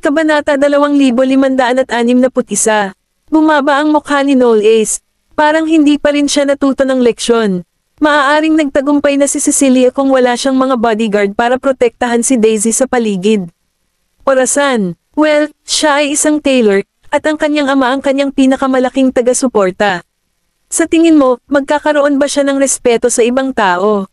Kabanata 2561. Bumaba ang mukha ni Knowles. Parang hindi pa rin siya natuto ng leksyon. Maaaring nagtagumpay na si Cecilia kung wala siyang mga bodyguard para protektahan si Daisy sa paligid. Orasan. Well, siya ay isang tailor, at ang kanyang ama ang kanyang pinakamalaking taga-suporta. Sa tingin mo, magkakaroon ba siya ng respeto sa ibang tao?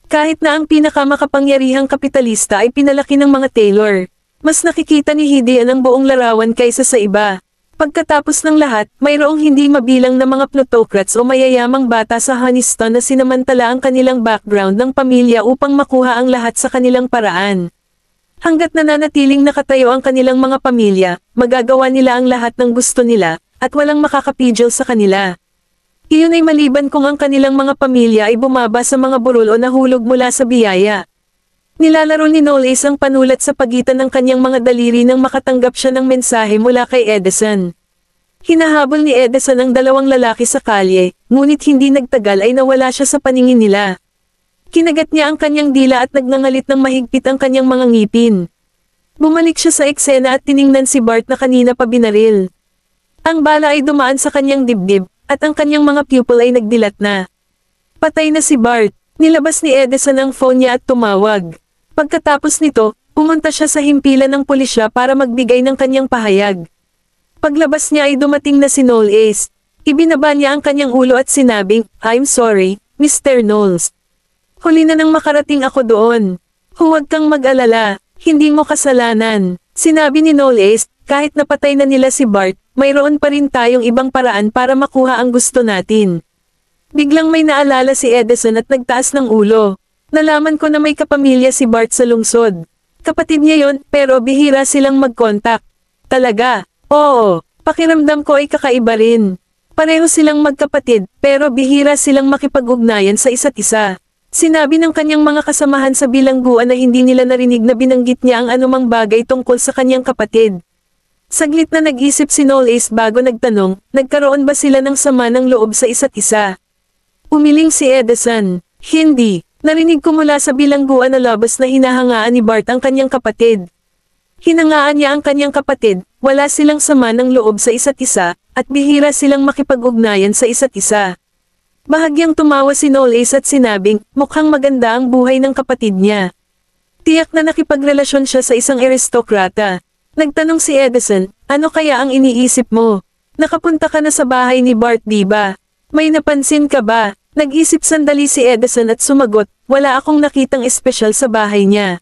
Kahit na ang pinakamakapangyarihang kapitalista ay pinalaki ng mga tailor, mas nakikita ni Hidean ang buong larawan kaysa sa iba. Pagkatapos ng lahat, mayroong hindi mabilang na mga plutocrats o mayayamang bata sa Honeyston na sinamantala ang kanilang background ng pamilya upang makuha ang lahat sa kanilang paraan. Hanggat nananatiling nakatayo ang kanilang mga pamilya, magagawa nila ang lahat ng gusto nila, at walang makakapigil sa kanila. Iyon ay maliban kung ang kanilang mga pamilya ay bumaba sa mga burol o nahulog mula sa biyaya. Nilalaro ni Knowles ang panulat sa pagitan ng kanyang mga daliri nang makatanggap siya ng mensahe mula kay Edison. Hinahabol ni Edison ang dalawang lalaki sa kalye, ngunit hindi nagtagal ay nawala siya sa paningin nila. Kinagat niya ang kanyang dila at nagngangalit ng mahigpit ang kanyang mga ngipin. Bumalik siya sa eksena at tiningnan si Bart na kanina pa binaril. Ang bala ay dumaan sa kanyang dibdib, at ang kanyang mga pupil ay nagdilat na. Patay na si Bart. Nilabas ni Edison ang phone niya at tumawag. Pagkatapos nito, pumunta siya sa himpilan ng pulisya para magbigay ng kanyang pahayag. Paglabas niya ay dumating na si Knowles. Ibinaba niya ang kanyang ulo at sinabing, "I'm sorry, Mr. Knowles. Huli na nang makarating ako doon. Huwag kang mag-alala, hindi mo kasalanan." Sinabi ni Knowles, kahit napatay na nila si Bart, mayroon pa rin tayong ibang paraan para makuha ang gusto natin. Biglang may naalala si Edison at nagtaas ng ulo. Nalaman ko na may kapamilya si Bart sa lungsod. Kapatid niya yon, pero bihira silang mag-contact. Talaga? Oo, pakiramdam ko ay kakaiba rin. Pareho silang magkapatid, pero bihira silang makipag-ugnayan sa isa't isa. Sinabi ng kanyang mga kasamahan sa bilangguan na hindi nila narinig na binanggit niya ang anumang bagay tungkol sa kanyang kapatid. Saglit na nag-isip si Knowles bago nagtanong, nagkaroon ba sila ng sama ng loob sa isa't isa? Umiling si Edison. Hindi. Narinig ko mula sa bilangguan na labas na hinahangaan ni Bart ang kanyang kapatid. Hinangaan niya ang kanyang kapatid, wala silang sama ng loob sa isa't isa, at bihira silang makipag-ugnayan sa isa't isa. Bahagyang tumawa si Knowles at sinabing, mukhang maganda ang buhay ng kapatid niya. Tiyak na nakipagrelasyon siya sa isang aristokrata. Nagtanong si Edison, ano kaya ang iniisip mo? Nakapunta ka na sa bahay ni Bart, di ba? May napansin ka ba? Nag-isip sandali si Edison at sumagot, wala akong nakitang espesyal sa bahay niya.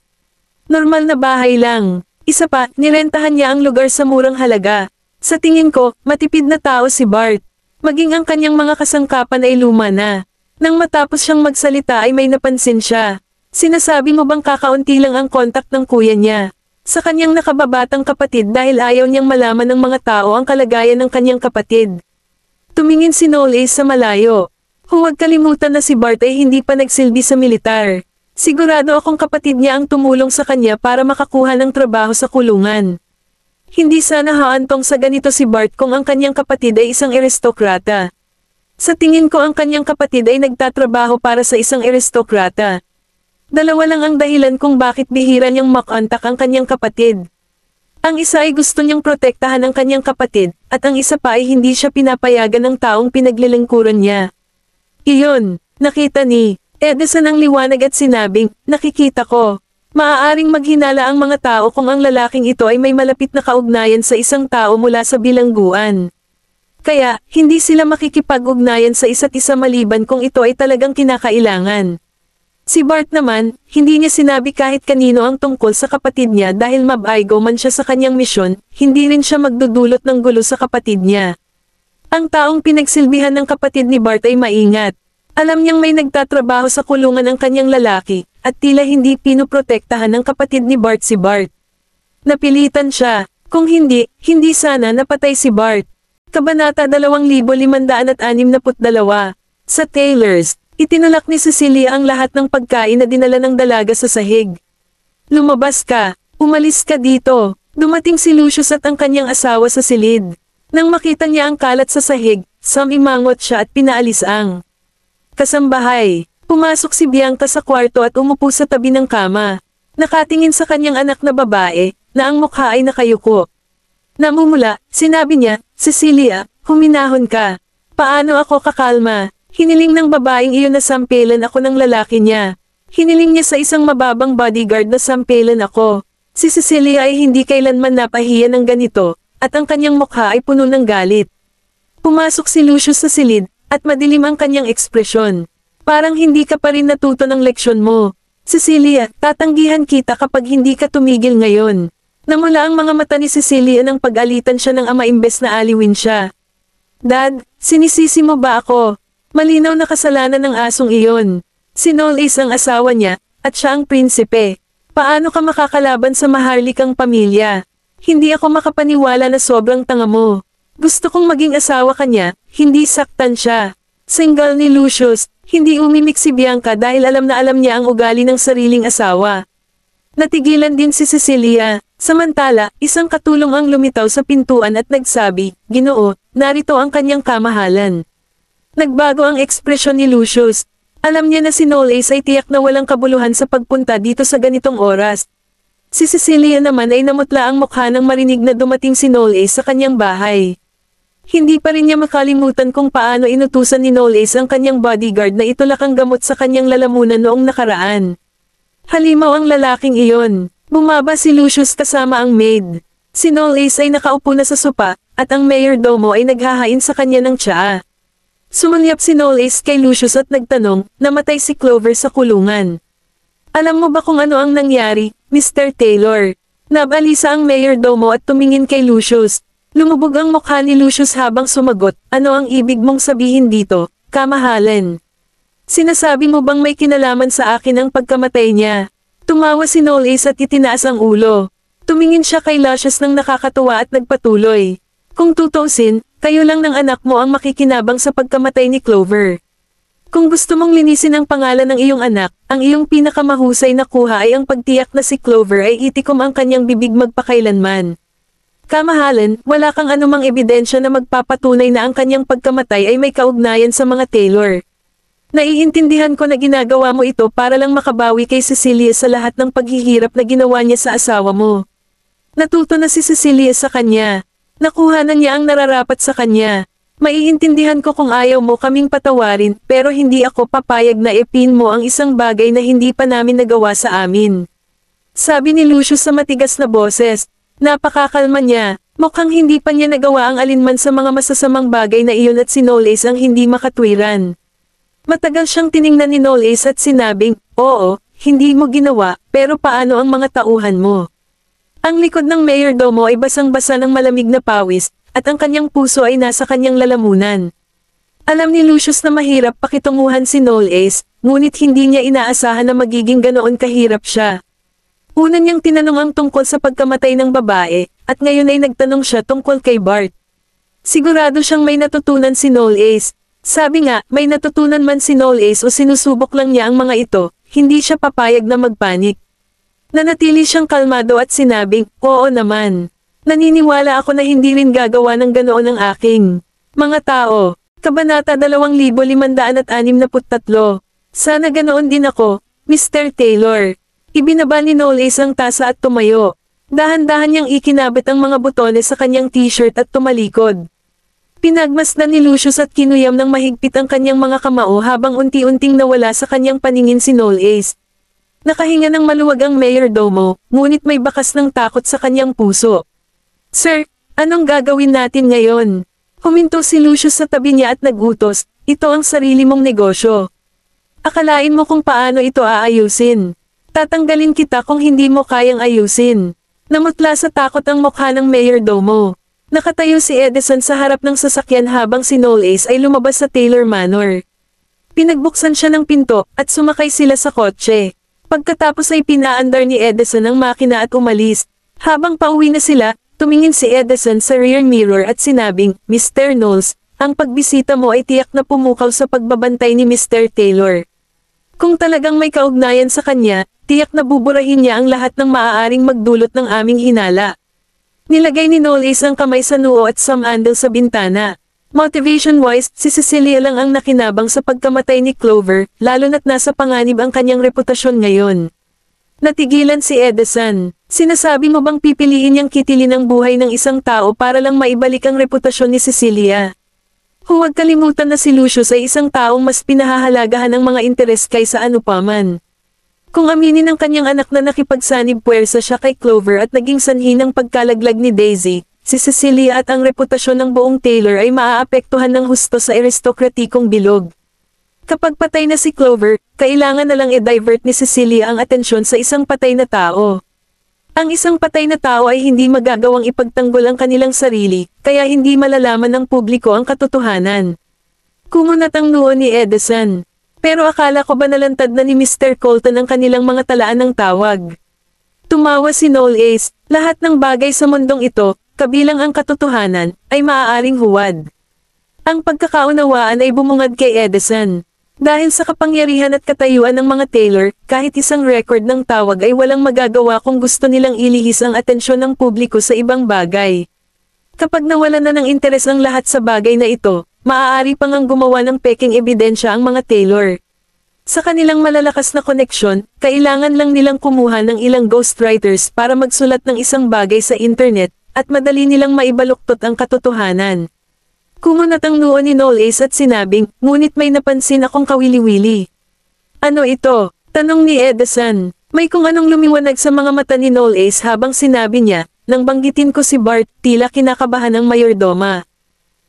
Normal na bahay lang. Isa pa, nirentahan niya ang lugar sa murang halaga. Sa tingin ko, matipid na tao si Bart. Maging ang kanyang mga kasangkapan ay luma na. Nang matapos siyang magsalita ay may napansin siya. Sinasabi mo bang kakaunti lang ang kontak ng kuya niya? Sa kanyang nakababatang kapatid dahil ayaw niyang malaman ng mga tao ang kalagayan ng kanyang kapatid. Tumingin si Knowles sa malayo. Huwag kalimutan na si Bart ay hindi pa nagsilbi sa militar. Sigurado akong kapatid niya ang tumulong sa kanya para makakuha ng trabaho sa kulungan. Hindi sana haantong sa ganito si Bart kung ang kanyang kapatid ay isang aristokrata. Sa tingin ko ang kanyang kapatid ay nagtatrabaho para sa isang aristokrata. Dalawa lang ang dahilan kung bakit bihira niyang makontak ang kanyang kapatid. Ang isa ay gusto niyang protektahan ang kanyang kapatid, at ang isa pa ay hindi siya pinapayagan ng taong pinaglilingkuran niya. Iyon, nakita ni Edison ang liwanag at sinabing, nakikita ko. Maaaring maghinala ang mga tao kung ang lalaking ito ay may malapit na kaugnayan sa isang tao mula sa bilangguan. Kaya, hindi sila makikipag-ugnayan sa isa't isa maliban kung ito ay talagang kinakailangan. Si Bart naman, hindi niya sinabi kahit kanino ang tungkol sa kapatid niya dahil mabaigo man siya sa kanyang misyon, hindi rin siya magdudulot ng gulo sa kapatid niya. Ang taong pinagsilbihan ng kapatid ni Bart ay maingat. Alam niyang may nagtatrabaho sa kulungan ang kanyang lalaki, at tila hindi pinoprotektahan ng kapatid ni Bart si Bart. Napilitan siya. Kung hindi, hindi sana napatay si Bart. Kabanata 2562. Sa Taylors, itinulak ni Cecilia ang lahat ng pagkain na dinala ng dalaga sa sahig. Lumabas ka, umalis ka dito. Dumating si Lucius at ang kanyang asawa sa silid. Nang makita niya ang kalat sa sahig, sumimangot siya at pinaalis ang kasambahay. Pumasok si Bianca sa kwarto at umupo sa tabi ng kama. Nakatingin sa kanyang anak na babae, na ang mukha ay nakayuko. Namumula, sinabi niya, Cecilia, huminahon ka. Paano ako kakalma? Hiniling ng babaeng iyon na sampelan ako ng lalaki niya. Hiniling niya sa isang mababang bodyguard na sampelan ako. Si Cecilia ay hindi kailanman napahiya ng ganito, at ang kanyang mukha ay puno ng galit. Pumasok si Lucius sa silid, at madilim ang kanyang ekspresyon. Parang hindi ka pa rin natuto ng leksyon mo. Cecilia, tatanggihan kita kapag hindi ka tumigil ngayon. Namula ang mga mata ni Cecilia nang pag-alitan siya ng ama imbes na aliwin siya. Dad, sinisisi mo ba ako? Malinaw na kasalanan ng asong iyon. Si Noel Ace ang asawa niya, at siya ang prinsipe. Paano ka makakalaban sa maharlikang pamilya? Hindi ako makapaniwala na sobrang tanga mo. Gusto kong maging asawa kanya, hindi saktan siya. Single ni Lucius, hindi umimik si Bianca dahil alam na alam niya ang ugali ng sariling asawa. Natigilan din si Cecilia. Samantala, isang katulong ang lumitaw sa pintuan at nagsabi, Ginoo, narito ang kanyang kamahalan. Nagbago ang ekspresyon ni Lucius. Alam niya na si Noel Ace ay tiyak na walang kabuluhan sa pagpunta dito sa ganitong oras. Si Cecilia naman ay namutla ang mukha nang marinig na dumating si Noel Ace sa kanyang bahay. Hindi pa rin niya makalimutan kung paano inutusan ni Noel Ace ang kanyang bodyguard na itulak ang gamot sa kanyang lalamunan noong nakaraan. Halimaw ang lalaking iyon. Bumaba si Lucius kasama ang maid. Si Noel Ace ay nakaupo na sa sopa, at ang mayordomo ay naghahain sa kanya ng tsaa. Sumulyap si Noel Ace kay Lucius at nagtanong, namatay si Clover sa kulungan. Alam mo ba kung ano ang nangyari, Mr. Taylor? Nabalisa ang mayordomo at tumingin kay Lucius. Lumubog ang mukha ni Lucius habang sumagot, ano ang ibig mong sabihin dito, kamahalan? Sinasabi mo bang may kinalaman sa akin ang pagkamatay niya? Tumawa si Noel Ace at itinaas ang ulo. Tumingin siya kay Lucius nang nakakatuwa at nagpatuloy. Kung tutusin, kayo lang ng anak mo ang makikinabang sa pagkamatay ni Clover. Kung gusto mong linisin ang pangalan ng iyong anak, ang iyong pinakamahusay na kuha ay ang pagtiyak na si Clover ay itikom ang kanyang bibig magpakailanman. Kamahalan, wala kang anumang ebidensya na magpapatunay na ang kanyang pagkamatay ay may kaugnayan sa mga Taylor. Naiintindihan ko na ginagawa mo ito para lang makabawi kay Cecilia sa lahat ng paghihirap na ginawa niya sa asawa mo. Natuto na si Cecilia sa kanya. Nakuha na niya ang nararapat sa kanya. Maiintindihan ko kung ayaw mo kaming patawarin, pero hindi ako papayag na ipin mo ang isang bagay na hindi pa namin nagawa sa amin. Sabi ni Lucius sa matigas na boses. Napakakalma niya. Mukhang hindi pa niya nagawa ang alinman sa mga masasamang bagay na iyon at si Noel Ace ang hindi makatwiran. Matagal siyang tiningnan ni Noel Ace at sinabing, oo, hindi mo ginawa, pero paano ang mga tauhan mo? Ang likod ng mayordomo ay basang-basa ng malamig na pawis, at ang kanyang puso ay nasa kanyang lalamunan. Alam ni Lucius na mahirap pakitunguhan si Noel Ace, ngunit hindi niya inaasahan na magiging ganoon kahirap siya. Una niyang tinanong ang tungkol sa pagkamatay ng babae, at ngayon ay nagtanong siya tungkol kay Bart. Sigurado siyang may natutunan si Noel Ace. Sabi nga, may natutunan man si Noel Ace o sinusubok lang niya ang mga ito, hindi siya papayag na magpanik. Nanatili siyang kalmado at sinabing, oo naman. Naniniwala ako na hindi rin gagawa ng ganoon ang aking mga tao. Kabanata 2563. Sana ganoon din ako, Mr. Taylor. Ibinaba ni Noel Ace ang tasa at tumayo. Dahan-dahan niyang ikinabit ang mga botones sa kanyang t-shirt at tumalikod. Pinagmasdan ni Lucius at kinuyam ng mahigpit ang kanyang mga kamao habang unti-unting nawala sa kanyang paningin si Noel Ace. Nakahinga ng maluwag ang mayordomo, ngunit may bakas ng takot sa kanyang puso. Sir, anong gagawin natin ngayon? Huminto si Lucius sa tabi niya at nagutos, ito ang sarili mong negosyo. Akalain mo kung paano ito aayusin. Tatanggalin kita kung hindi mo kayang ayusin. Namutla sa takot ang mukha ng mayordomo. Nakatayo si Edison sa harap ng sasakyan habang si Noel Ace ay lumabas sa Taylor Manor. Pinagbuksan siya ng pinto at sumakay sila sa kotse. Pagkatapos ay pinaandar ni Edison ang makina at umalis. Habang pauwi na sila, tumingin si Edison sa rear mirror at sinabing, Mr. Knowles, ang pagbisita mo ay tiyak na pumukaw sa pagbabantay ni Mr. Taylor. Kung talagang may kaugnayan sa kanya, tiyak na buburahin niya ang lahat ng maaaring magdulot ng aming hinala. Nilagay ni Noel Ace ang kamay sa noo at sumandal sa bintana. Motivation-wise, si Cecilia lang ang nakinabang sa pagkamatay ni Clover, lalo na't nasa panganib ang kanyang reputasyon ngayon. Natigilan si Edison. Sinasabi mo bang pipiliin niyang kitilin ang buhay ng isang tao para lang maibalik ang reputasyon ni Cecilia? Huwag kalimutan na si Lucius ay isang taong mas pinahahalagahan ng mga interes kaysa anupaman. Kung aminin ng kanyang anak na nakipagsanib puwersa siya kay Clover at naging sanhi ng pagkalaglag ni Daisy, si Cecilia at ang reputasyon ng buong Taylor ay maaapektuhan ng husto sa aristokratikong bilog. Kapag patay na si Clover, kailangan na lang i-divert ni Cecilia ang atensyon sa isang patay na tao. Ang isang patay na tao ay hindi magagawang ipagtanggol ang kanilang sarili, kaya hindi malalaman ng publiko ang katotohanan. Kumunat ang noo ni Edison. Pero akala ko ba nalantad na ni Mr. Colton ang kanilang mga talaan ng tawag? Tumawa si Noel Ace, lahat ng bagay sa mundong ito, kabilang ang katotohanan, ay maaaring huwad. Ang pagkakaunawaan ay bumungad kay Edison. Dahil sa kapangyarihan at katayuan ng mga Taylor, kahit isang record ng tawag ay walang magagawa kung gusto nilang ilihis ang atensyon ng publiko sa ibang bagay. Kapag nawalan na ng interes ang lahat sa bagay na ito, maaari pang ang gumawa ng peking ebidensya ang mga Taylor. Sa kanilang malalakas na koneksyon, kailangan lang nilang kumuha ng ilang ghostwriters para magsulat ng isang bagay sa internet, at madali nilang maibaluktot ang katotohanan. Kumunat ang noo ni Noel Ace at sinabing, ngunit may napansin akong kawili-wili. Ano ito? Tanong ni Edison. May kung anong lumiwanag sa mga mata ni Noel Ace habang sinabi niya, nang banggitin ko si Bart, tila kinakabahan ng mayordoma.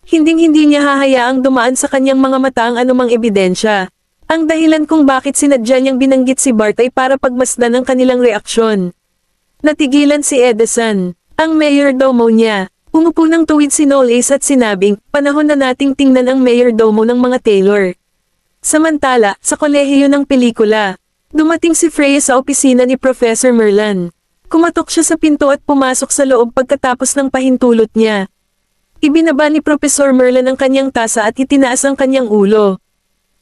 Hinding-hindi niya hahayaang dumaan sa kanyang mga mata ang anumang ebidensya. Ang dahilan kung bakit sinadya niyang binanggit si Bart ay para pagmasdan ang kanilang reaksyon. Natigilan si Edison. Ang mayordomo niya. Umupo ng tuwid si Noel Ace at sinabing, panahon na nating tingnan ang mayordomo ng mga Taylor. Samantala, sa kolehiyo ng pelikula, dumating si Freya sa opisina ni Professor Merlin. Kumatok siya sa pinto at pumasok sa loob pagkatapos ng pahintulot niya. Ibinaba ni Professor Merlin ang kanyang tasa at itinaas ang kanyang ulo.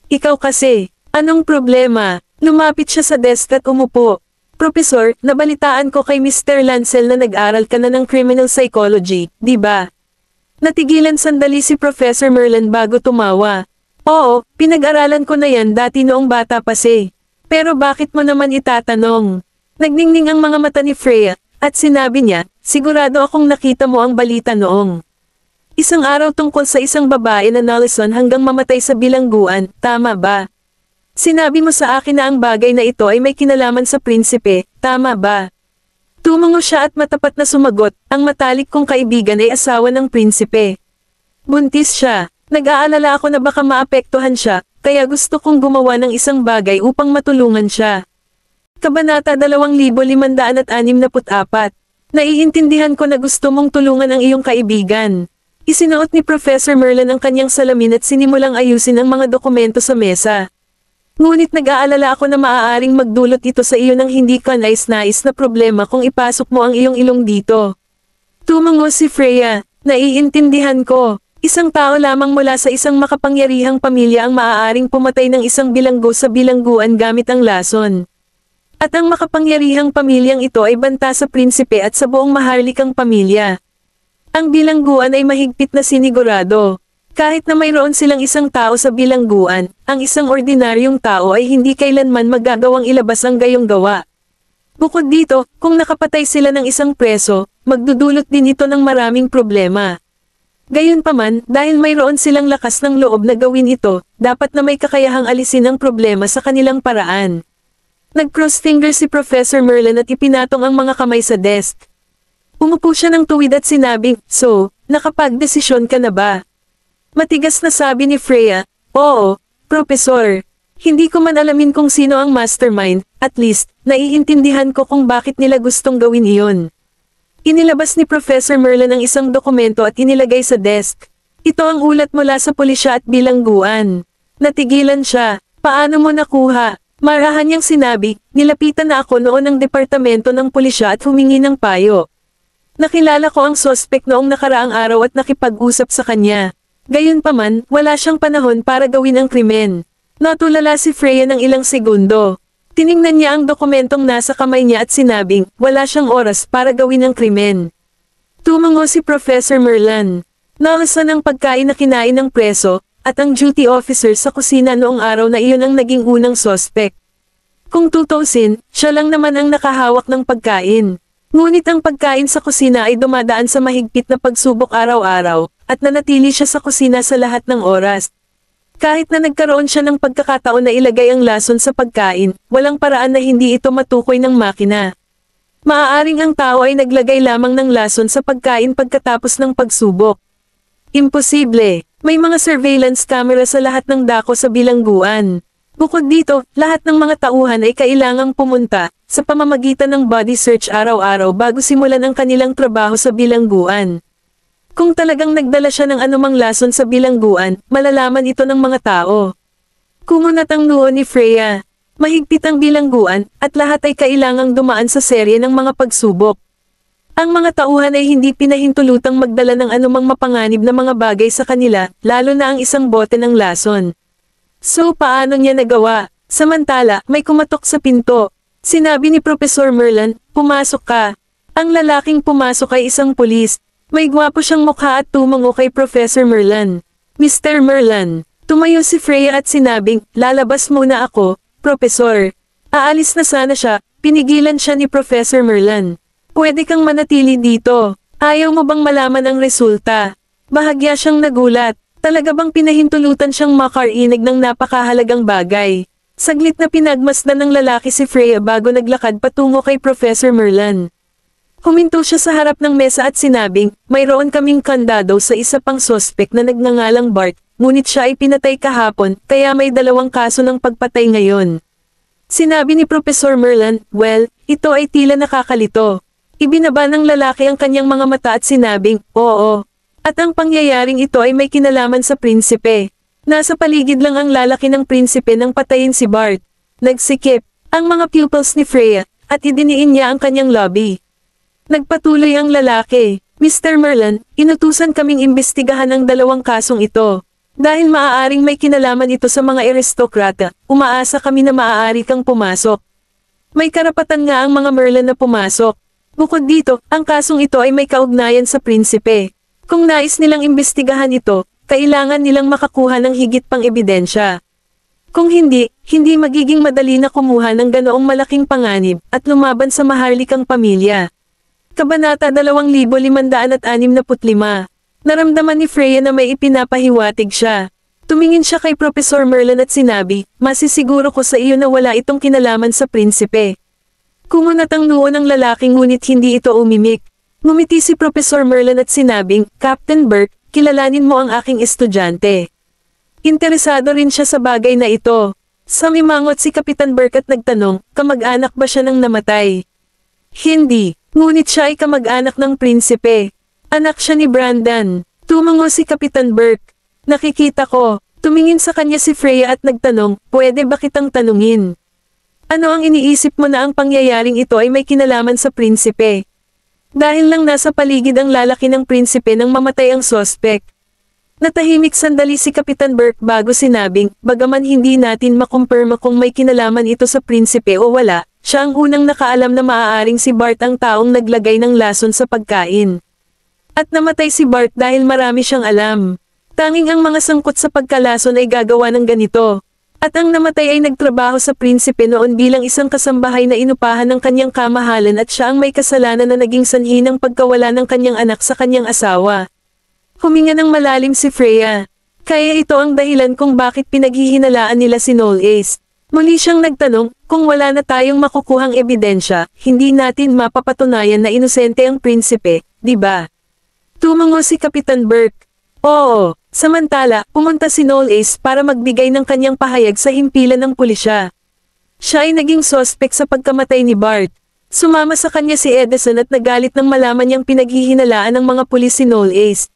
Ikaw kasi, anong problema? Lumapit siya sa desk at umupo. Professor, nabalitaan ko kay Mr. Lancel na nag-aral ka na ng criminal psychology, di ba? Natigilan sandali si Professor Merlin bago tumawa. Oo, pinag-aralan ko na yan dati noong bata pa si. Pero bakit mo naman itatanong? Nagningning ang mga mata ni Freya, at sinabi niya, sigurado akong nakita mo ang balita noong isang araw tungkol sa isang babae na nalason hanggang mamatay sa bilangguan, tama ba? Sinabi mo sa akin na ang bagay na ito ay may kinalaman sa prinsipe, tama ba? Tumango siya at matapat na sumagot, ang matalik kong kaibigan ay asawa ng prinsipe. Buntis siya, nag-aalala ako na baka maapektuhan siya, kaya gusto kong gumawa ng isang bagay upang matulungan siya. Kabanata 2564. Naiintindihan ko na gusto mong tulungan ang iyong kaibigan. Isinuot ni Professor Merlin ang kanyang salamin at sinimulang ayusin ang mga dokumento sa mesa. Ngunit nag-aalala ako na maaaring magdulot ito sa iyo ng hindi ka nais-nais na problema kung ipasok mo ang iyong ilong dito. Tumango si Freya, naiintindihan ko. Isang tao lamang mula sa isang makapangyarihang pamilya ang maaaring pumatay ng isang bilanggo sa bilangguan gamit ang lason. At ang makapangyarihang pamilyang ito ay banta sa prinsipe at sa buong maharlikang pamilya. Ang bilangguan ay mahigpit na sinigurado. Kahit na mayroon silang isang tao sa bilangguan, ang isang ordinaryong tao ay hindi kailanman magagawang ilabas ang gayong gawa. Bukod dito, kung nakapatay sila ng isang preso, magdudulot din ito ng maraming problema. Gayunpaman, dahil mayroon silang lakas ng loob na gawin ito, dapat na may kakayahang alisin ang problema sa kanilang paraan. Nag-cross finger si Professor Merlin at ipinatong ang mga kamay sa desk. Umupo siya ng tuwid at sinabing, so, nakapagdesisyon ka na ba? Matigas na sabi ni Freya, oo, Professor. Hindi ko man alamin kung sino ang mastermind, at least, naiintindihan ko kung bakit nila gustong gawin iyon. Inilabas ni Professor Merlin ang isang dokumento at inilagay sa desk. Ito ang ulat mula sa pulisya at bilangguan. Natigilan siya, paano mo nakuha? Marahan niyang sinabi, nilapitan na ako noon ng departamento ng pulisya at humingi ng payo. Nakilala ko ang suspect noong nakaraang araw at nakipag-usap sa kanya. Gayunpaman, wala siyang panahon para gawin ang krimen. Natulala si Freya ng ilang segundo. Tiningnan niya ang dokumentong nasa kamay niya at sinabing, wala siyang oras para gawin ang krimen. Tumango si Professor Merlin. Nalasan ang pagkain na kinain ng preso, at ang duty officer sa kusina noong araw na iyon ang naging unang suspect. Kung tutusin, siya lang naman ang nakahawak ng pagkain. Ngunit ang pagkain sa kusina ay dumadaan sa mahigpit na pagsubok araw-araw, at nanatili siya sa kusina sa lahat ng oras. Kahit na nagkaroon siya ng pagkakataon na ilagay ang lason sa pagkain, walang paraan na hindi ito matukoy ng makina. Maaaring ang tao ay naglagay lamang ng lason sa pagkain pagkatapos ng pagsubok. Imposible. May mga surveillance camera sa lahat ng dako sa bilangguan. Bukod dito, lahat ng mga tauhan ay kailangang pumunta sa pamamagitan ng body search araw-araw bago simulan ang kanilang trabaho sa bilangguan. Kung talagang nagdala siya ng anumang lason sa bilangguan, malalaman ito ng mga tao. Kumunat ang noo ni Freya. Mahigpit ang bilangguan, at lahat ay kailangang dumaan sa serye ng mga pagsubok. Ang mga tauhan ay hindi pinahintulutang magdala ng anumang mapanganib na mga bagay sa kanila, lalo na ang isang bote ng lason. So paano niya nagawa? Samantala, may kumatok sa pinto. Sinabi ni Professor Merlin, "Pumasok ka." Ang lalaking pumasok ay isang pulis. May gwapo siyang mukha at tumango kay Professor Merlin. "Mr. Merlin." Tumayo si Freya at sinabing, "Lalabas muna ako, Professor." Aalis na sana siya, pinigilan siya ni Professor Merlin. "Pwede kang manatili dito. Ayaw mo bang malaman ang resulta?" Bahagya siyang nagulat. Talaga bang pinahintulutan siyang makarinig ng napakahalagang bagay? Saglit na pinagmasdan ng lalaki si Freya bago naglakad patungo kay Professor Merlin. Huminto siya sa harap ng mesa at sinabing, "Mayroon kaming kandado sa isa pang sospek na nagngangalang Bart, ngunit siya ay pinatay kahapon, kaya may 2 kaso ng pagpatay ngayon." Sinabi ni Professor Merlin, "Well, ito ay tila nakakalito." Ibinaba ng lalaki ang kanyang mga mata at sinabing, "Oo. At ang pangyayaring ito ay may kinalaman sa prinsipe. Nasa paligid lang ang lalaki ng prinsipe nang patayin si Bart." Nagsikip ang mga pupils ni Freya, at idiniin niya ang kanyang lobby. Nagpatuloy ang lalaki, "Mr. Merlin, inutusan kaming imbestigahan ang 2 kasong ito. Dahil maaaring may kinalaman ito sa mga aristokrata, umaasa kami na maaari kang pumasok." May karapatan nga ang mga Merlin na pumasok. Bukod dito, ang kasong ito ay may kaugnayan sa prinsipe. Kung nais nilang imbestigahan ito, kailangan nilang makakuha ng higit pang ebidensya. Kung hindi, hindi magiging madali na kumuha ng ganoong malaking panganib at lumaban sa maharlikang pamilya. Kabanata 2565. Naramdaman ni Freya na may ipinapahiwatig siya. Tumingin siya kay Professor Merlin at sinabi, "Masisiguro ko sa iyo na wala itong kinalaman sa prinsipe." Kumunat ang noo ng lalaki ngunit hindi ito umimik. Ngumiti si Professor Merlin at sinabing, "Captain Burke, kilalanin mo ang aking estudyante." Interesado rin siya sa bagay na ito. Sumimangot si Kapitan Burke at nagtanong, kamag-anak ba siya ng namatay? Hindi, ngunit siya ay kamag-anak ng prinsipe. Anak siya ni Brandon. Tumango si Kapitan Burke. Nakikita ko. Tumingin sa kanya si Freya at nagtanong, "Pwede ba kitang tanungin? Ano ang iniisip mo na ang pangyayaring ito ay may kinalaman sa prinsipe?" Dahil lang nasa paligid ang lalaki ng prinsipe nang mamatay ang sospek. Natahimik sandali si Kapitan Burke bago sinabing, "Bagaman hindi natin makumpirma kung may kinalaman ito sa prinsipe o wala, siya ang unang nakaalam na maaaring si Bart ang taong naglagay ng lason sa pagkain. At namatay si Bart dahil marami siyang alam. Tanging ang mga sangkot sa pagkalason ay gagawa ng ganito. At ang namatay ay nagtrabaho sa prinsipe noon bilang isang kasambahay na inupahan ng kanyang kamahalan at siya ang may kasalanan na naging sanhi ng pagkawala ng kanyang anak sa kanyang asawa." Huminga ng malalim si Freya. Kaya ito ang dahilan kung bakit pinaghihinalaan nila si Noel Ace. Muli siyang nagtanong, "Kung wala na tayong makukuhang ebidensya, hindi natin mapapatunayan na inosente ang prinsipe, di ba?" Tumango si Kapitan Burke. "Oo." Samantala, pumunta si Noel Ace para magbigay ng kanyang pahayag sa himpilan ng pulisya. Siya ay naging sospek sa pagkamatay ni Bart. Sumama sa kanya si Edison at nagalit nang malaman niyang pinaghihinalaan ng mga pulis si Noel Ace.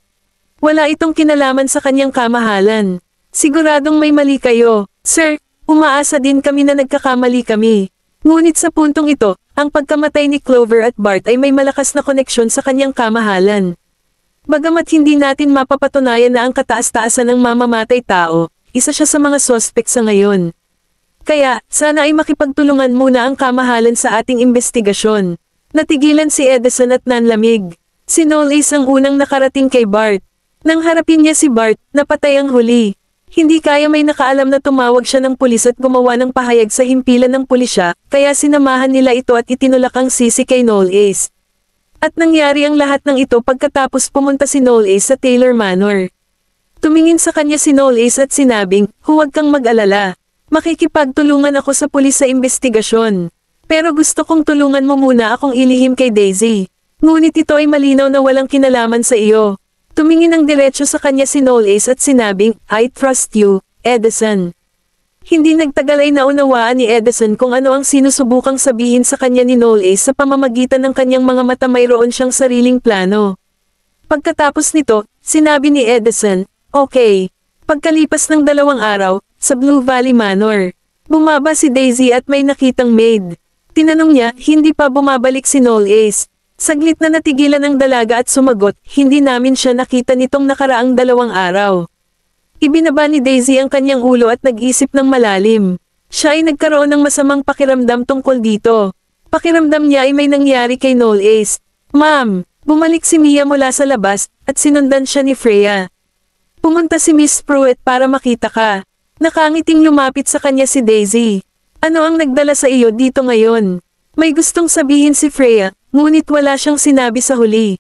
Wala itong kinalaman sa kanyang kamahalan. "Siguradong may mali kayo, sir. Umaasa din kami na nagkakamali kami. Ngunit sa puntong ito, ang pagkamatay ni Clover at Bart ay may malakas na koneksyon sa kanyang kamahalan. Bagamat hindi natin mapapatunayan na ang kataas-taasan ng mamamatay tao, isa siya sa mga sospek sa ngayon. Kaya, sana ay makipagtulungan muna ang kamahalan sa ating investigasyon." Natigilan si Edison at nanlamig. Si Noel Ace ang unang nakarating kay Bart. Nang harapin niya si Bart, napatay ang huli. Hindi kaya may nakaalam na tumawag siya ng pulis at gumawa ng pahayag sa himpilan ng pulisya, kaya sinamahan nila ito at itinulak ang sisi kay Noel Ace. At nangyari ang lahat ng ito pagkatapos pumunta si Noel Ace sa Taylor Manor. Tumingin sa kanya si Noel Ace at sinabing, huwag kang mag-alala. Makikipagtulungan ako sa pulis sa investigasyon. Pero gusto kong tulungan mo muna akong ilihim kay Daisy. Ngunit ito ay malinaw na walang kinalaman sa iyo. Tumingin ng diretso sa kanya si Noel Ace at sinabing, I trust you, Edison. Hindi nagtagal ay naunawaan ni Edison kung ano ang sinusubukang sabihin sa kanya ni Noel Ace sa pamamagitan ng kanyang mga mata. Mayroon siyang sariling plano. Pagkatapos nito, sinabi ni Edison, okay. Pagkalipas ng 2 araw, sa Blue Valley Manor, bumaba si Daisy at may nakitang maid. Tinanong niya, hindi pa bumabalik si Noel Ace. Saglit na natigilan ang dalaga at sumagot, hindi namin siya nakita nitong nakaraang 2 araw. Ibinaba ni Daisy ang kanyang ulo at nag-isip ng malalim. Siya ay nagkaroon ng masamang pakiramdam tungkol dito. Pakiramdam niya ay may nangyari kay Noel Ace. Ma'am, bumalik si Mia mula sa labas, at sinundan siya ni Freya. Pumunta si Miss Pruitt para makita ka. Nakangiting lumapit sa kanya si Daisy. Ano ang nagdala sa iyo dito ngayon? May gustong sabihin si Freya, ngunit wala siyang sinabi sa huli.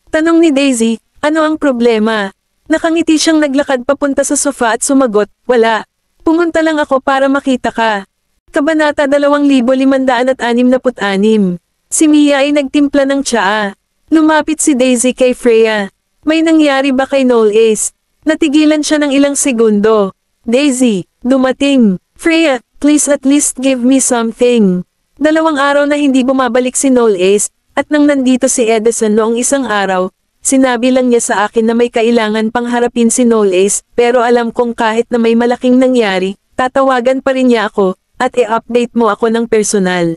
Tanong ni Daisy, ano ang problema? Nakangiti siyang naglakad papunta sa sofa at sumagot, wala. Pumunta lang ako para makita ka. Kabanata 2566. Si Mia ay nagtimpla ng tsaa. Lumapit si Daisy kay Freya. May nangyari ba kay Noel Ace? Natigilan siya ng ilang segundo. Daisy, dumating. Freya, please at least give me something. 2 araw na hindi bumabalik si Noel Ace, at nang nandito si Edison noong isang araw, sinabi lang niya sa akin na may kailangan pang harapin si Noel Ace, pero alam kong kahit na may malaking nangyari, tatawagan pa rin niya ako, at i-update mo ako ng personal.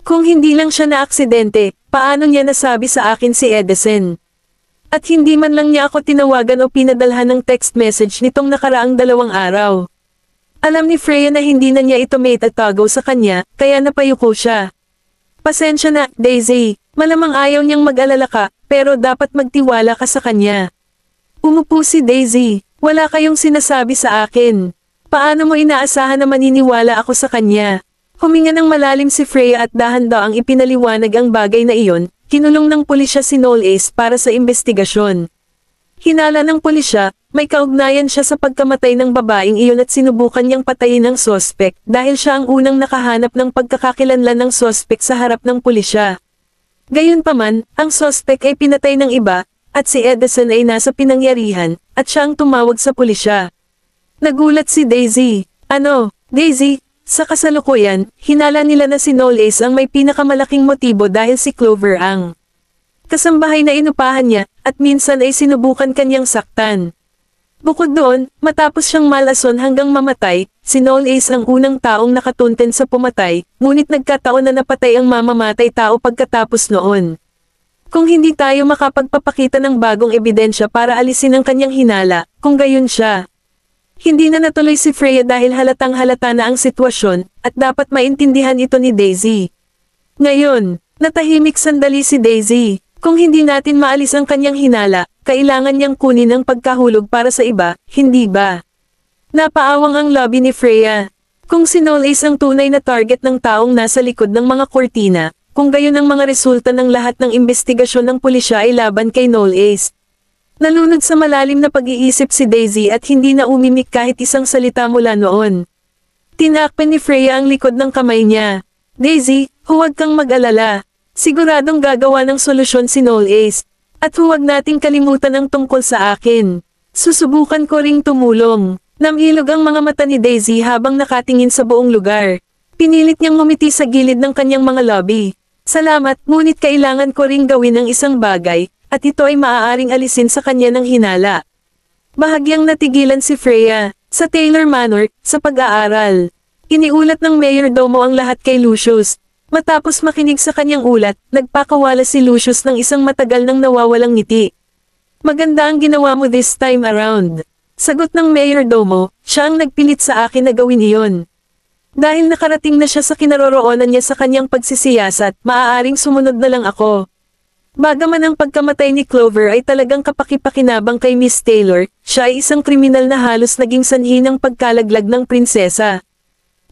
Kung hindi lang siya na aksidente, paano niya nasabi sa akin si Edison? At hindi man lang niya ako tinawagan o pinadalhan ng text message nitong nakaraang 2 araw. Alam ni Freya na hindi na niya ito may tatagaw sa kanya, kaya napayuko siya. Pasensya na, Daisy, malamang ayaw niyang mag-alala ka, pero dapat magtiwala ka sa kanya. Umupo si Daisy, wala kayong sinasabi sa akin. Paano mo inaasahan na maniniwala ako sa kanya? Huminga ng malalim si Freya at dahan-daang ipinaliwanag ang bagay na iyon, kinulong ng pulisya si Noel Ace para sa investigasyon. Hinala ng pulisya, may kaugnayan siya sa pagkamatay ng babaeng iyon at sinubukan niyang patayin ang sospek dahil siya ang unang nakahanap ng pagkakakilanlan ng sospek sa harap ng pulisya. Gayunpaman, ang sospek ay pinatay ng iba, at si Edison ay nasa pinangyarihan, at siya ang tumawag sa pulisya. Nagulat si Daisy. Ano, Daisy? Sa kasalukuyan, hinala nila na si Noel Ace ang may pinakamalaking motibo dahil si Clover ang kasambahay na inupahan niya, at minsan ay sinubukan kanyang saktan. Bukod doon, matapos siyang malason hanggang mamatay, si Noel Ace ang unang taong nakatunten sa pumatay, ngunit nagkataon na napatay ang mamamatay tao pagkatapos noon. Kung hindi tayo makapagpapakita ng bagong ebidensya para alisin ang kanyang hinala, kung gayon siya. Hindi na natuloy si Freya dahil halatang halata na ang sitwasyon, at dapat maintindihan ito ni Daisy. Ngayon, natahimik sandali si Daisy. Kung hindi natin maalis ang kanyang hinala, kailangan niyang kunin ang pagkahulog para sa iba, hindi ba? Napaawang ang lobby ni Freya. Kung si Noel Ace ang tunay na target ng taong nasa likod ng mga kortina, kung gayon ang mga resulta ng lahat ng investigasyon ng pulisya ay laban kay Noel Ace. Nalunod sa malalim na pag-iisip si Daisy at hindi na umimik kahit isang salita mula noon. Tinakpan ni Freya ang likod ng kamay niya. Daisy, huwag kang mag-alala. Siguradong gagawa ng solusyon si Noel Ace. At huwag nating kalimutan ang tungkol sa akin. Susubukan ko ring tumulong. Namilog ang mga mata ni Daisy habang nakatingin sa buong lugar. Pinilit niyang ngumiti sa gilid ng kanyang mga lobby. Salamat, ngunit kailangan ko ring gawin ang isang bagay. At ito ay maaaring alisin sa kanya ng hinala. Bahagyang natigilan si Freya, sa Taylor Manor, sa pag-aaral. Iniulat ng mayordomo ang lahat kay Lucius. Matapos makinig sa kanyang ulat, nagpakawala si Lucius ng isang matagal nang nawawalang ngiti. Maganda ang ginawa mo this time around. Sagot ng mayordomo, siya ang nagpilit sa akin na gawin iyon. Dahil nakarating na siya sa kinaroroonan niya sa kanyang pagsisiyasat, maaaring sumunod na lang ako. Bagaman ang pagkamatay ni Clover ay talagang kapakipakinabang kay Miss Taylor, siya ay isang kriminal na halos naging sanhi ng pagkalaglag ng prinsesa.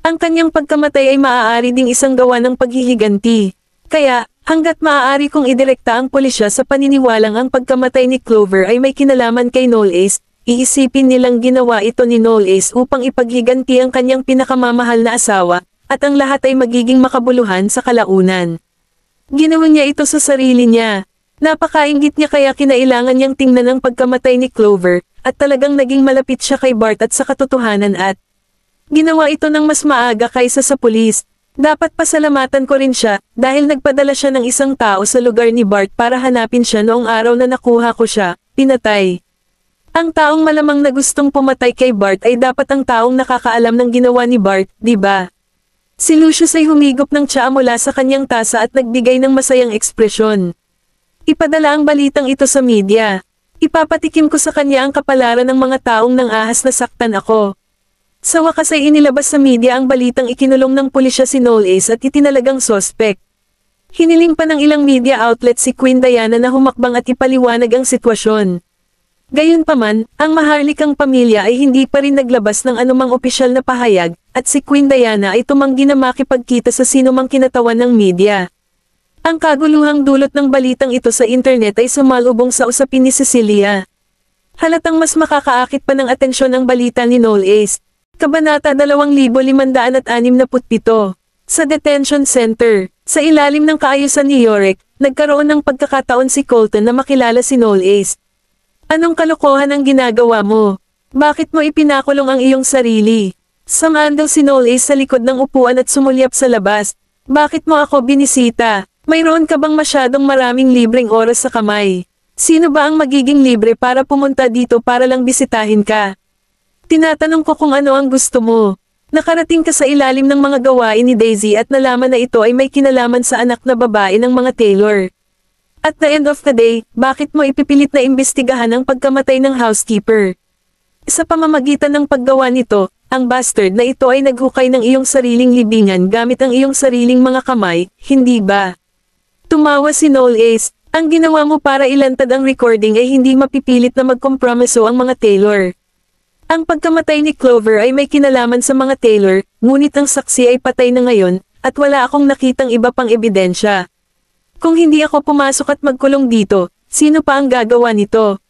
Ang kanyang pagkamatay ay maaari ding isang gawa ng paghihiganti. Kaya, Hanggat maaari kong idirekta ang pulisya sa paniniwalang ang pagkamatay ni Clover ay may kinalaman kay Knowles, iisipin nilang ginawa ito ni Knowles upang ipaghiganti ang kanyang pinakamamahal na asawa, at ang lahat ay magiging makabuluhan sa kalaunan. Ginawa niya ito sa sarili niya. Napakainggit niya kaya kinailangan niyang tingnan ang pagkamatay ni Clover, at talagang naging malapit siya kay Bart at sa katotohanan at ginawa ito ng mas maaga kaysa sa pulis. Dapat pasalamatan ko rin siya, dahil nagpadala siya ng isang tao sa lugar ni Bart para hanapin siya noong araw na nakuha ko siya, pinatay. Ang taong malamang na gustong pumatay kay Bart ay dapat ang taong nakakaalam ng ginawa ni Bart, di ba? Si Lucius ay humigop ng tsaa mula sa kanyang tasa at nagbigay ng masayang ekspresyon. Ipadala ang balitang ito sa media. Ipapatikim ko sa kanya ang kapalaran ng mga taong nang ahas na saktan ako. Sa wakas ay inilabas sa media ang balitang ikinulong ng pulisya si Knowles at itinalagang sospek. Hiniling pa ng ilang media outlet si Queen Diana na humakbang at ipaliwanag ang sitwasyon. Gayunpaman, ang maharlikang pamilya ay hindi pa rin naglabas ng anumang opisyal na pahayag, at si Queen Diana ay tumanggi na makipagkita sa sinumang kinatawan ng media. Ang kaguluhang dulot ng balitang ito sa internet ay sumalubong sa usapin ni Cecilia. Halatang mas makakaakit pa ng atensyon ang balita ni Knowles. Kabanata 2567. Sa detention center, sa ilalim ng kaayusan ni Yorick, nagkaroon ng pagkakataon si Colton na makilala si Knowles. Anong kalokohan ang ginagawa mo? Bakit mo ipinakulong ang iyong sarili? Sumandal si Knowles sa likod ng upuan at sumulyap sa labas. Bakit mo ako binisita? Mayroon ka bang masyadong maraming libreng oras sa kamay? Sino ba ang magiging libre para pumunta dito para lang bisitahin ka? Tinatanong ko kung ano ang gusto mo. Nakarating ka sa ilalim ng mga gawain ni Daisy at nalaman na ito ay may kinalaman sa anak na babae ng mga Taylor. At the end of the day, bakit mo ipipilit na imbestigahan ang pagkamatay ng housekeeper? Sa pamamagitan ng paggawa nito, ang bastard na ito ay naghukay ng iyong sariling libingan gamit ang iyong sariling mga kamay, hindi ba? Tumawa si Knowles. Ang ginawa mo para ilantad ang recording ay hindi mapipilit na magkompromiso ang mga Taylor. Ang pagkamatay ni Clover ay may kinalaman sa mga Taylor, ngunit ang saksi ay patay na ngayon, at wala akong nakitang iba pang ebidensya. Kung hindi ako pumasok at magkulong dito, sino pa ang gagawa nito?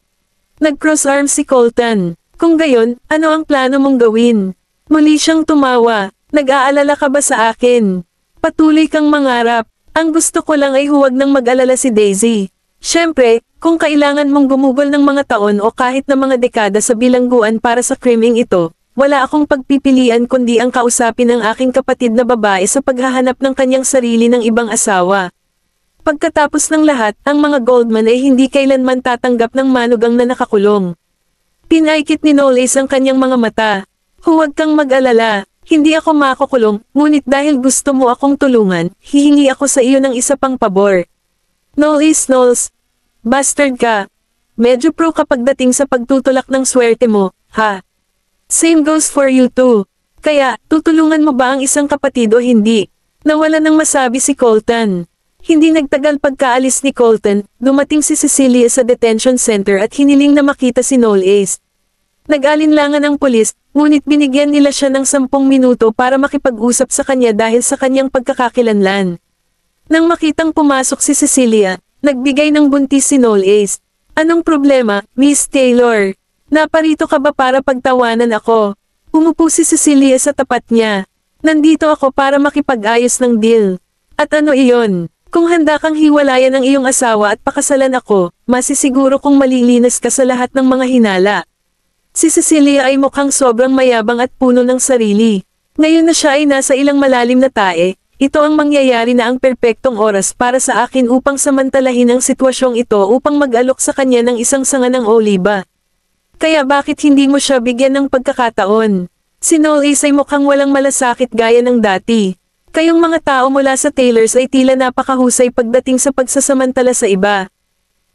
Nag-cross arms si Colton. Kung gayon, ano ang plano mong gawin? Muli siyang tumawa. Nag-aalala ka ba sa akin? Patuloy kang mangarap. Ang gusto ko lang ay huwag nang mag-alala si Daisy. Siyempre, kung kailangan mong gumugol ng mga taon o kahit na mga dekada sa bilangguan para sa krimeng ito, wala akong pagpipilian kundi ang kausapin ng aking kapatid na babae sa paghahanap ng kanyang sarili ng ibang asawa. Pagkatapos ng lahat, ang mga Goldman ay hindi kailanman tatanggap ng manugang na nakakulong. Pinaikit ni Knowles ang kanyang mga mata. Huwag kang mag-alala. Hindi ako makukulong, ngunit dahil gusto mo akong tulungan, hihingi ako sa iyo ng isa pang pabor. Knowles, bastard ka. Medyo pro ka pagdating sa pagtutulak ng swerte mo, ha? Same goes for you too. Kaya, tutulungan mo ba ang isang kapatid o hindi? Nawala nang masabi si Colton. Hindi nagtagal pagkaalis ni Colton, dumating si Cecilia sa detention center at hiniling na makita si Knowles. Nag-alinlangan ang pulis, ngunit binigyan nila siya ng 10 minuto para makipag-usap sa kanya dahil sa kanyang pagkakakilanlan. Nang makitang pumasok si Cecilia, nagbigay ng buntis si Knowles. Anong problema, Miss Taylor? Naparito ka ba para pagtawanan ako? Umupo si Cecilia sa tapat niya. Nandito ako para makipag-ayos ng deal. At ano iyon? Kung handa kang hiwalayan ang iyong asawa at pakasalan ako, masisiguro kong malilinas ka sa lahat ng mga hinala. Si Cecilia ay mukhang sobrang mayabang at puno ng sarili. Ngayon na siya ay nasa ilang malalim na tae, ito ang mangyayari na ang perpektong oras para sa akin upang samantalahin ang sitwasyong ito upang mag-alok sa kanya ng isang sanga ng oliba. Kaya bakit hindi mo siya bigyan ng pagkakataon? Si Knowles ay mukhang walang malasakit gaya ng dati. Kayong mga tao mula sa Taylors ay tila napakahusay pagdating sa pagsasamantala sa iba.